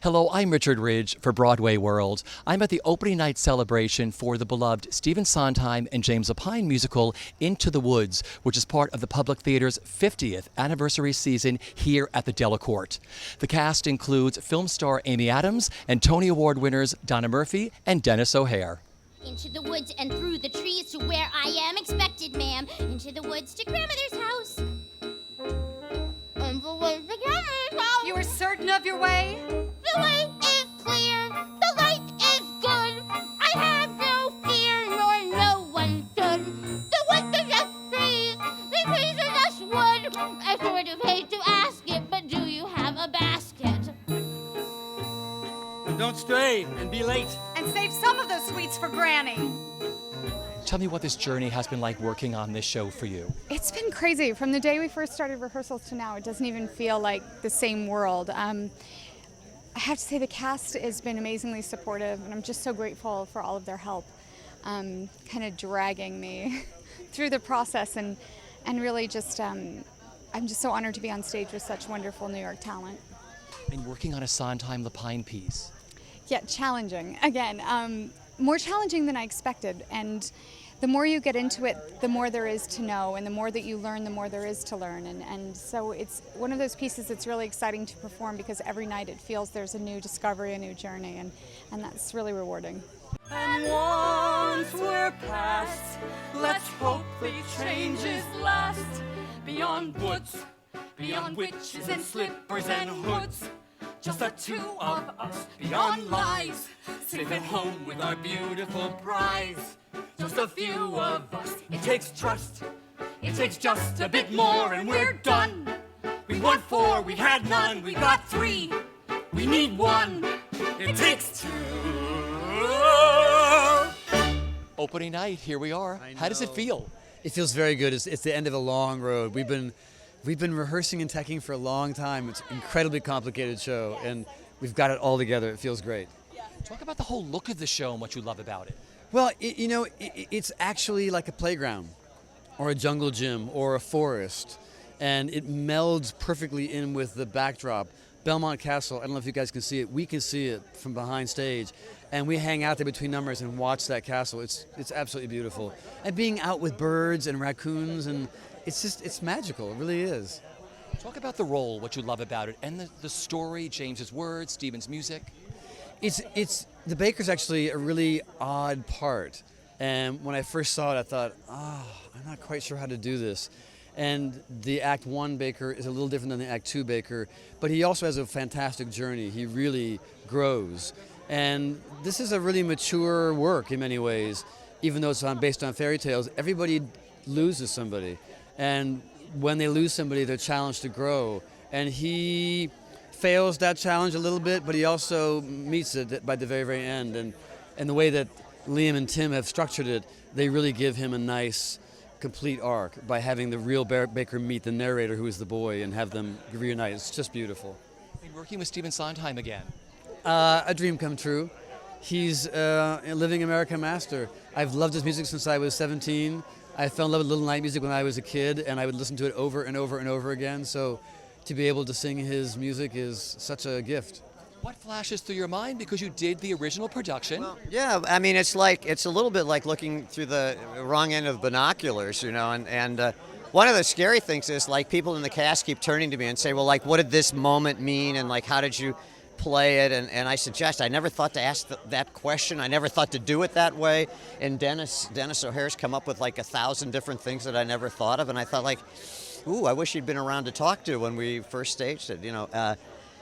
Hello, I'm Richard Ridge for BroadwayWorld. I'm at the opening night celebration for the beloved Stephen Sondheim and James Lapine musical Into the Woods, which is part of the Public Theater's 50th anniversary season here at the Delacorte. The cast includes film star Amy Adams and Tony Award winners Donna Murphy and Dennis O'Hare. Into the woods and through the trees to where I am expected, ma'am. Into the woods to grandmother's house. You were certain of your way? The way is clear. The light is good. I have no fear, nor no one should. The woods are just trees. The trees are just wood. I sort of hate to ask it, but do you have a basket? Don't stray and be late. And save some of those sweets for Granny. Tell me what this journey has been like working on this show for you. It's been crazy. From the day we first started rehearsals to now, it doesn't even feel like the same world. I have to say the cast has been amazingly supportive, and I'm just so grateful for all of their help, kind of dragging me through the process, and really just, I'm just so honored to be on stage with such wonderful New York talent. And working on a Sondheim Lapine piece. Yeah, challenging. Again, more challenging than I expected, and the more you get into it, the more there is to know, and the more that you learn, the more there is to learn. And so it's one of those pieces that's really exciting to perform because every night it feels there's a new discovery, a new journey, and that's really rewarding. And once we're past, let's hope the changes last. Beyond woods, beyond witches and slippers and hoods. Just the two of us, beyond lies, safe at home with our beautiful prize. Just a few of us, it takes trust, it takes just a bit more and we're done. We want 4, we had none, we got 3, we need 1, it takes 2. Opening night, here we are. How does it feel? It feels very good. It's the end of a long road. We've been rehearsing and teching for a long time. It's an incredibly complicated show, and we've got it all together. It feels great. Talk about the whole look of the show and what you love about it. Well, it's actually like a playground or a jungle gym or a forest, and it melds perfectly in with the backdrop. Belmont Castle, I don't know if you guys can see it. We can see it from behind stage, and we hang out there between numbers and watch that castle. It's absolutely beautiful. And being out with birds and raccoons, and it's magical. It really is. Talk about the role, what you love about it, and the story, James's words, Stephen's music. It's the Baker's actually a really odd part, and when I first saw it, I thought, I'm not quite sure how to do this. And the Act 1 Baker is a little different than the Act 2 Baker, but he also has a fantastic journey. He really grows, and this is a really mature work in many ways. Even though it's based on fairy tales, everybody loses somebody, and when they lose somebody, they're challenged to grow. And he fails that challenge a little bit, but he also meets it by the very, very end. And the way that Liam and Tim have structured it, they really give him a nice, complete arc by having the real Baker meet the narrator, who is the boy, and have them reunite. It's just beautiful. And working with Stephen Sondheim again. A dream come true. He's a living American master. I've loved his music since I was 17. I fell in love with Little Night music when I was a kid, and I would listen to it over and over and over again. So to be able to sing his music is such a gift. What flashes through your mind because you did the original production? Well, yeah, I mean, it's a little bit like looking through the wrong end of binoculars, and one of the scary things is, like, people in the cast keep turning to me and say, well, like, what did this moment mean, and, like, how did you play it? And I suggest, I never thought to ask that question. I never thought to do it that way. And Dennis O'Hare's come up with like 1,000 different things that I never thought of, and I thought, like, ooh, I wish he'd been around to talk to when we first staged it,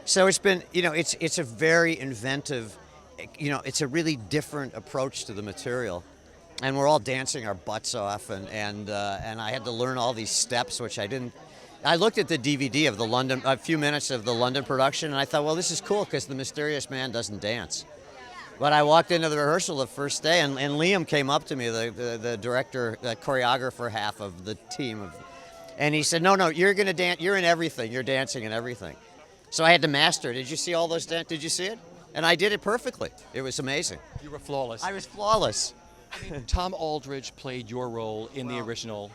So it's been, it's a very inventive, it's a really different approach to the material. And we're all dancing our butts off, and I had to learn all these steps, which I didn't. I looked at the DVD of a few minutes of the London production, and I thought, well, this is cool because the mysterious man doesn't dance. But I walked into the rehearsal the first day, and Liam came up to me, the director, the choreographer half of the team, and he said, no, you're going to dance. You're in everything. You're dancing in everything. So I had to master it. Did you see all those Did you see it? And I did it perfectly. It was amazing. You were flawless. I was flawless. Tom Aldridge played your role in the original.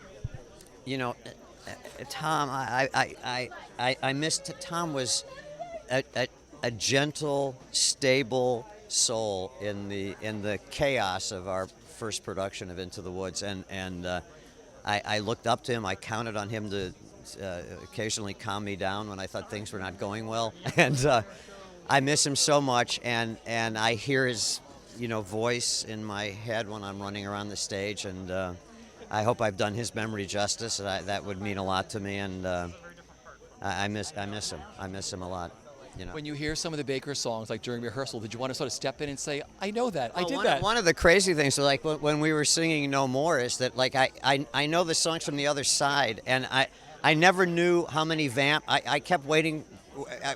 Tom, I missed. Tom was a gentle, stable soul in the chaos of our first production of Into the Woods, and I looked up to him. I counted on him to occasionally calm me down when I thought things were not going well, and I miss him so much. And I hear his voice in my head when I'm running around the stage, and I hope I've done his memory justice. That would mean a lot to me, and I miss him. I miss him a lot. When you hear some of the Baker songs, like during rehearsal, did you want to sort of step in and say, I know that, I did that? One of the crazy things, like when we were singing No More, is that like I know the songs from the other side, and I never knew how many vamp. I kept waiting.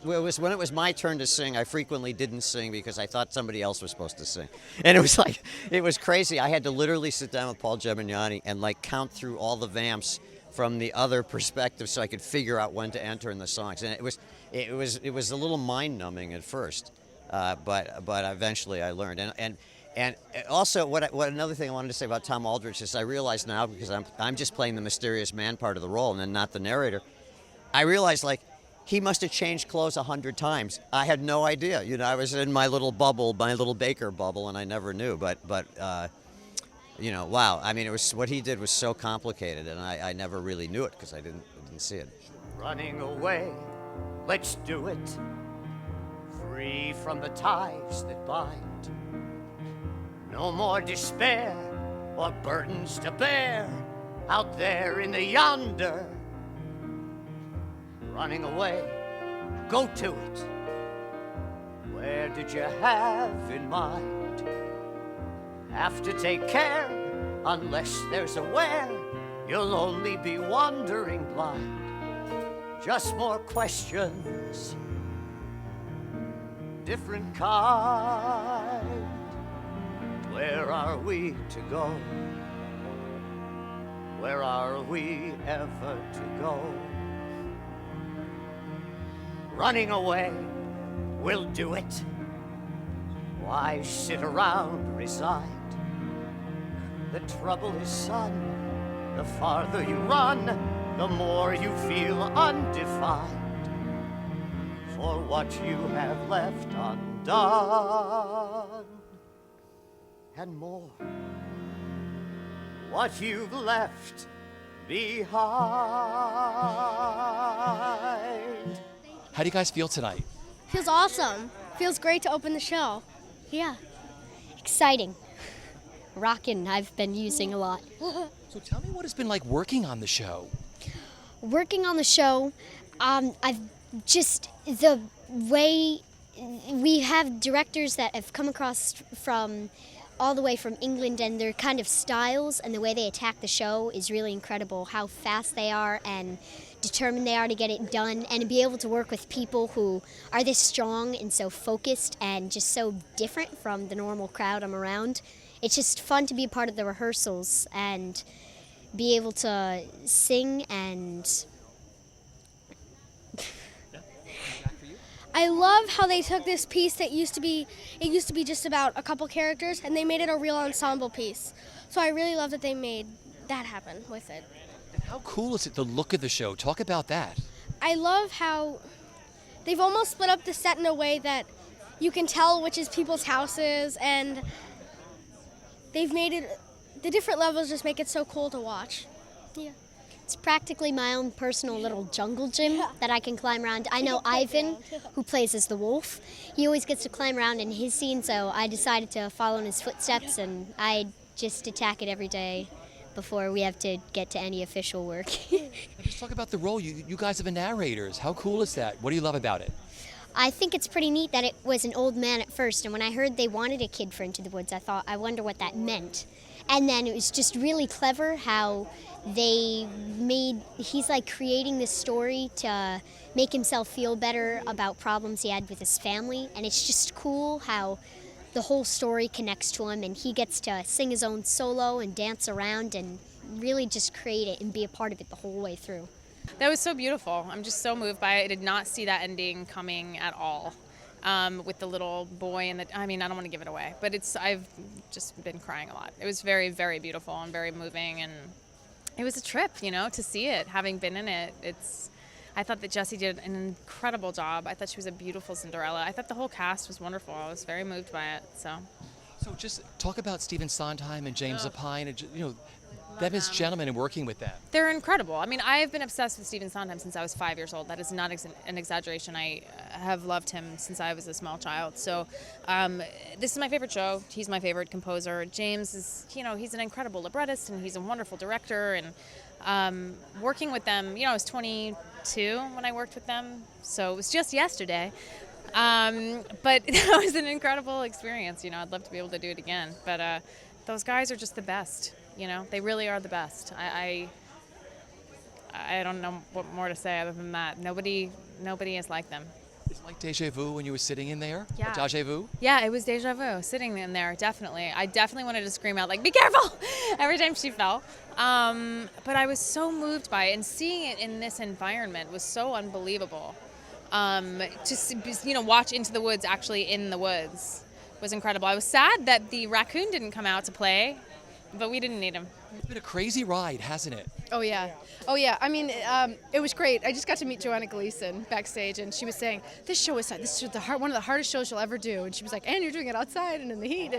When it was my turn to sing, I frequently didn't sing because I thought somebody else was supposed to sing. And it was crazy. I had to literally sit down with Paul Gemignani and like count through all the vamps from the other perspective so I could figure out when to enter in the songs. And it was a little mind-numbing at first, but eventually I learned. And also, what another thing I wanted to say about Tom Aldrich is I realize now, because I'm just playing the mysterious man part of the role and then not the narrator, I realize like he must have changed clothes 100 times. I had no idea. I was in my little bubble, my little Baker bubble, and I never knew. But wow. I mean, what he did was so complicated, and I never really knew it because I didn't see it. Running away, let's do it. Free from the ties that bind. No more despair or burdens to bear out there in the yonder. Running away, go to it. Where did you have in mind? Have to take care, unless there's a where, you'll only be wandering blind. Just more questions, different kind. Where are we to go? Where are we ever to go? Running away, we'll do it. Why sit around resigned? The trouble is, son, the farther you run, the more you feel undefined. For what you have left undone, and more, what you've left behind. How do you guys feel tonight? Feels awesome. Feels great to open the show. Yeah. Exciting. Rockin', I've been using a lot. So tell me what it's been like working on the show. Working on the show, I've just, the way we have directors that have come across from all the way from England, and their kind of styles and the way they attack the show is really incredible. How fast they are and determined they are to get it done, and to be able to work with people who are this strong and so focused and just so different from the normal crowd I'm around. It's just fun to be a part of the rehearsals and be able to sing and... I love how they took this piece that used to be just about a couple characters, and they made it a real ensemble piece. So I really love that they made that happen with it. And how cool is it, the look of the show? Talk about that. I love how they've almost split up the set in a way that you can tell which is people's houses, and they've made it, the different levels just make it so cool to watch. Yeah. It's practically my own personal little jungle gym that I can climb around. I know Ivan, who plays as the wolf, he always gets to climb around in his scene, so I decided to follow in his footsteps, and I just attack it every day before we have to get to any official work. Let's talk about the role. You guys have been narrators. How cool is that? What do you love about it? I think it's pretty neat that it was an old man at first, and when I heard they wanted a kid for Into the Woods, I thought, I wonder what that meant. And then it was just really clever how he's like creating this story to make himself feel better about problems he had with his family, and it's just cool how the whole story connects to him, and he gets to sing his own solo and dance around and really just create it and be a part of it the whole way through. That was so beautiful. I'm just so moved by it. I did not see that ending coming at all. With the little boy and I don't want to give it away, but I've just been crying a lot. It was very, very beautiful and very moving, and it was a trip, to see it. Having been in it, I thought that Jessie did an incredible job. I thought she was a beautiful Cinderella. I thought the whole cast was wonderful. I was very moved by it. So just talk about Stephen Sondheim and James Lapine, and them as gentlemen and working with them. they're incredible. I mean, I've been obsessed with Stephen Sondheim since I was 5 years old. That is not an exaggeration. I have loved him since I was a small child. So this is my favorite show. He's my favorite composer. James is, he's an incredible librettist, and he's a wonderful director. And working with them, I was 22 when I worked with them, so it was just yesterday. But that was an incredible experience. I'd love to be able to do it again. But those guys are just the best. They really are the best. I don't know what more to say other than that. Nobody is like them. It's like deja vu when you were sitting in there? Yeah. Deja vu? Yeah, it was deja vu, sitting in there, definitely. I definitely wanted to scream out, be careful, every time she fell. But I was so moved by it, and seeing it in this environment was so unbelievable. To watch Into the Woods actually in the woods was incredible. I was sad that the raccoon didn't come out to play, but we didn't need him. It's been a crazy ride, hasn't it? Oh yeah. I mean, it was great. I just got to meet Joanna Gleason backstage, and she was saying, "This show is one of the hardest shows you'll ever do." And she was like, "And you're doing it outside and in the heat."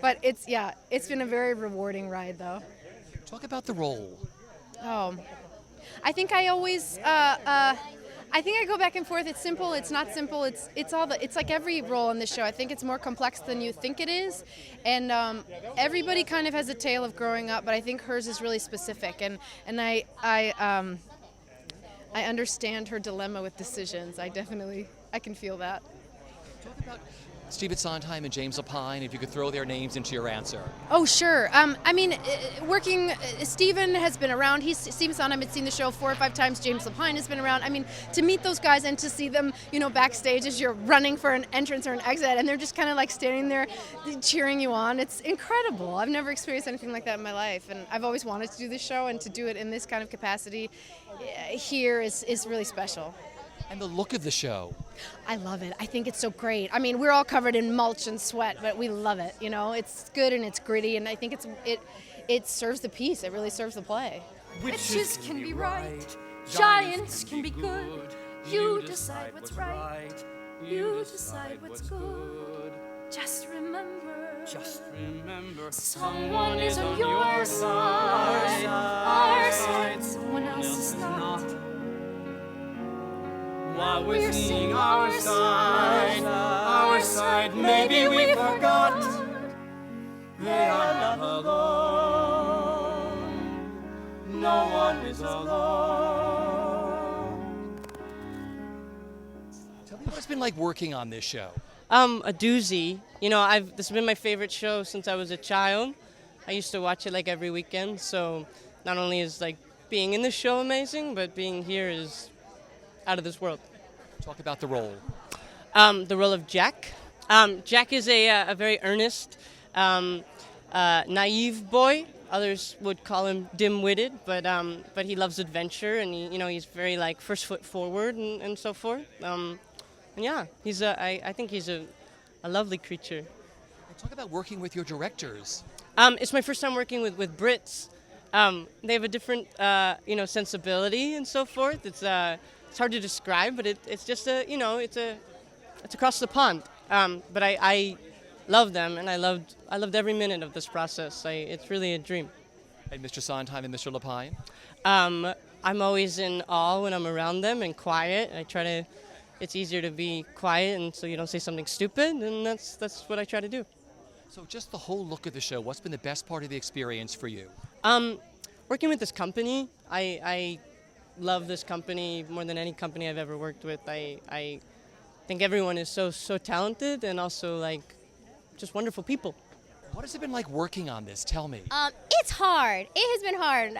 But it's been a very rewarding ride, though. Talk about the role. Oh, I think I always. I think I go back and forth. It's simple. It's not simple. It's like every role in this show. I think it's more complex than you think it is, and everybody kind of has a tale of growing up, but I think hers is really specific. And I understand her dilemma with decisions. I can feel that. Talk about Stephen Sondheim and James Lapine, if you could throw their names into your answer. Oh, sure. Stephen has been around. Stephen Sondheim had seen the show 4 or 5 times. James Lapine has been around. I mean, to meet those guys and to see them, backstage as you're running for an entrance or an exit, and they're just kind of standing there cheering you on. It's incredible. I've never experienced anything like that in my life, and I've always wanted to do this show, and to do it in this kind of capacity here is really special. And the look of the show. I love it. I think it's so great. I mean, we're all covered in mulch and sweat, but we love it. It's good and it's gritty, and I think it serves the piece. It really serves the play. Witches can be right, giants can be good. You decide what's right, you decide what's good. Just remember, someone is on your side, our side, someone else is not. While we're singing our side, maybe we forgot they are not alone. No one is alone. Tell me what it's been like working on this show. A doozy. This has been my favorite show since I was a child. I used to watch it every weekend. So not only is being in the show amazing, but being here is out of this world. Talk about the role. The role of Jack. Jack is a very earnest, naive boy. Others would call him dim-witted, but he loves adventure, and he's very first foot forward and so forth. And yeah, I think he's a lovely creature. Talk about working with your directors. It's my first time working with Brits. They have a different sensibility and so forth. It's hard to describe, but it's just it's across the pond. But I love them, and I loved every minute of this process. It's really a dream. And Mr. Sondheim and Mr. Lapine? I'm always in awe when I'm around them and quiet. It's easier to be quiet, and so you don't say something stupid, and that's what I try to do. So just the whole look of the show, what's been the best part of the experience for you? Working with this company, I love this company more than any company I've ever worked with. I think everyone is so talented, and also just wonderful people. What has it been like working on this? Tell me. It's hard. It has been hard.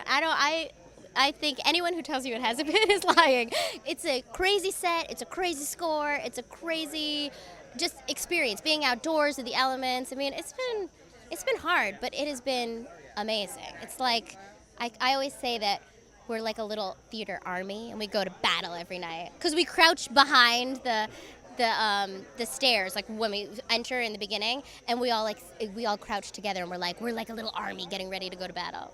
I think anyone who tells you it hasn't been is lying. It's a crazy set. It's a crazy score. It's a crazy just experience being outdoors with the elements. I mean, it's been hard, but it has been amazing. It's like I always say that we're like a little theater army, and we go to battle every night because we crouch behind the stairs, when we enter in the beginning, and we all crouch together, and we're like a little army getting ready to go to battle.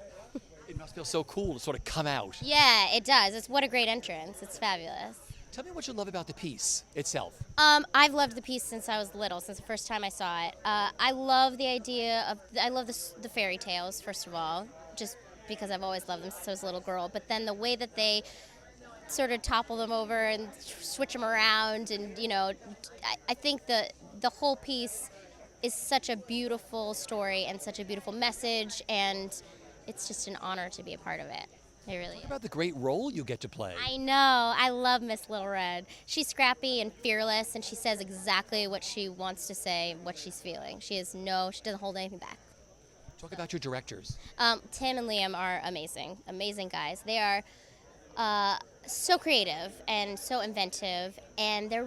It must feel so cool to sort of come out. Yeah, it does. What a great entrance. It's fabulous. Tell me what you love about the piece itself. I've loved the piece since I was little, since the first time I saw it. I love the idea of, I love the fairy tales, first of all, just because I've always loved them since I was a little girl. But then the way that they sort of topple them over and switch them around, and I think the whole piece is such a beautiful story and such a beautiful message, and it's just an honor to be a part of it. It really is. What about the great role you get to play? I know. I love Miss Little Red. She's scrappy and fearless, and she says exactly what she wants to say, what she's feeling. She doesn't hold anything back. Talk about your directors. Tim and Liam are amazing, amazing guys. They are so creative and so inventive, and they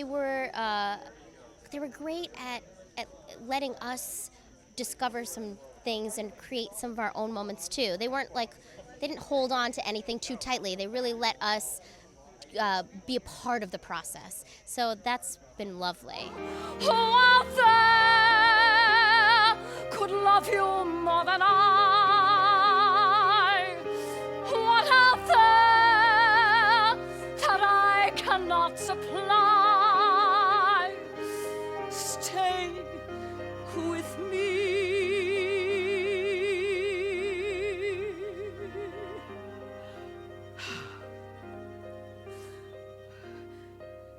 were great at letting us discover some things and create some of our own moments too. They didn't hold on to anything too tightly. They really let us be a part of the process. So that's been lovely. Who out there could love you more than I? What out there that I cannot supply? Stay with me.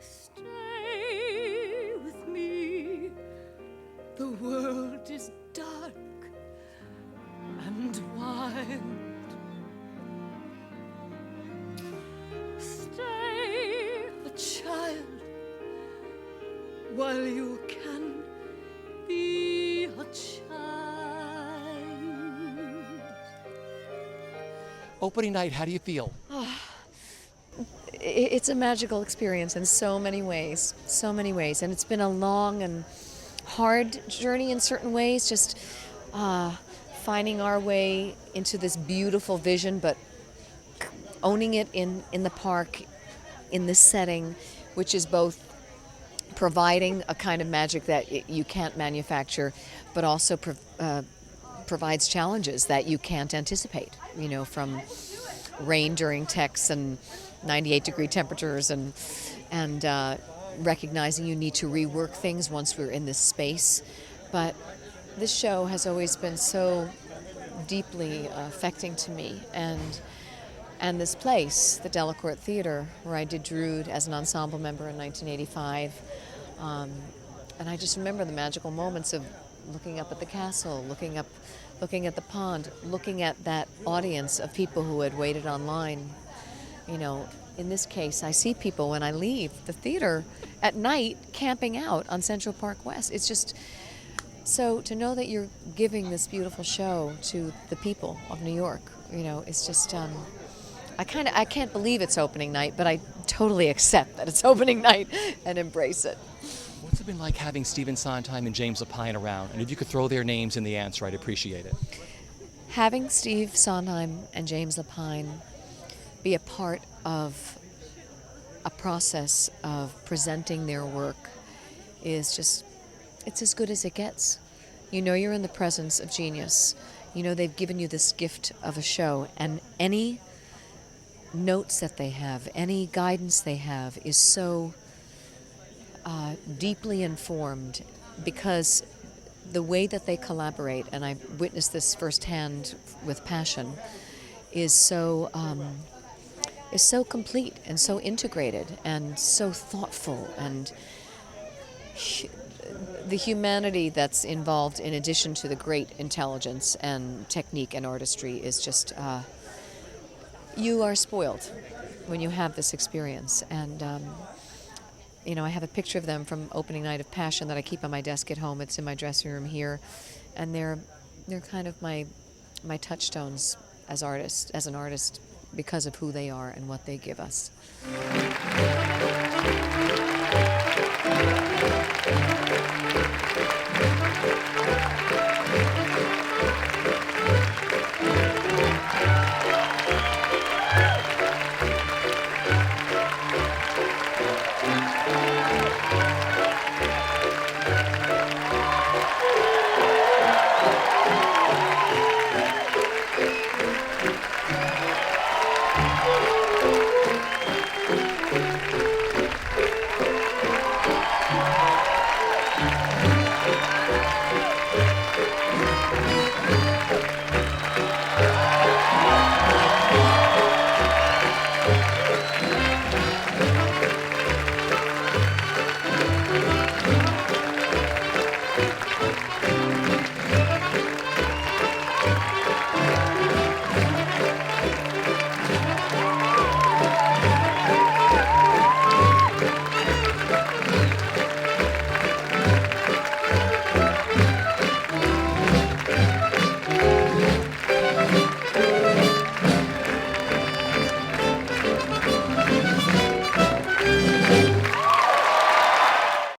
Stay with me. The world is dark and wild. Stay a child while you can be a child. Opening night, how do you feel? It's a magical experience in so many ways, and it's been a long and hard journey in certain ways, just finding our way into this beautiful vision, but owning it in the park, in this setting, which is both providing a kind of magic that you can't manufacture, but also provides challenges that you can't anticipate, from rain during texts and 98-degree temperatures, and recognizing you need to rework things once we're in this space. But this show has always been so deeply affecting to me, and this place, the Delacorte Theater, where I did Drood as an ensemble member in 1985, and I just remember the magical moments of looking up at the castle, looking at the pond, looking at that audience of people who had waited online. In this case, I see people when I leave the theater at night camping out on Central Park West. It's just, so to know that you're giving this beautiful show to the people of New York, it's just, I can't believe it's opening night, but I totally accept that it's opening night and embrace it. What's it been like having Stephen Sondheim and James Lapine around? And if you could throw their names in the answer, I'd appreciate it. Having Steve Sondheim and James Lapine be a part of a process of presenting their work is just, it's as good as it gets. You're in the presence of genius. They've given you this gift of a show, and any notes that they have, any guidance they have is so deeply informed, because the way that they collaborate, and I witnessed this firsthand with Passion, is so complete and so integrated and so thoughtful, and the humanity that's involved, in addition to the great intelligence and technique and artistry, is just, you are spoiled when you have this experience. And I have a picture of them from opening night of Passion that I keep on my desk at home. It's in my dressing room here, and they're kind of my touchstones as an artist, because of who they are and what they give us.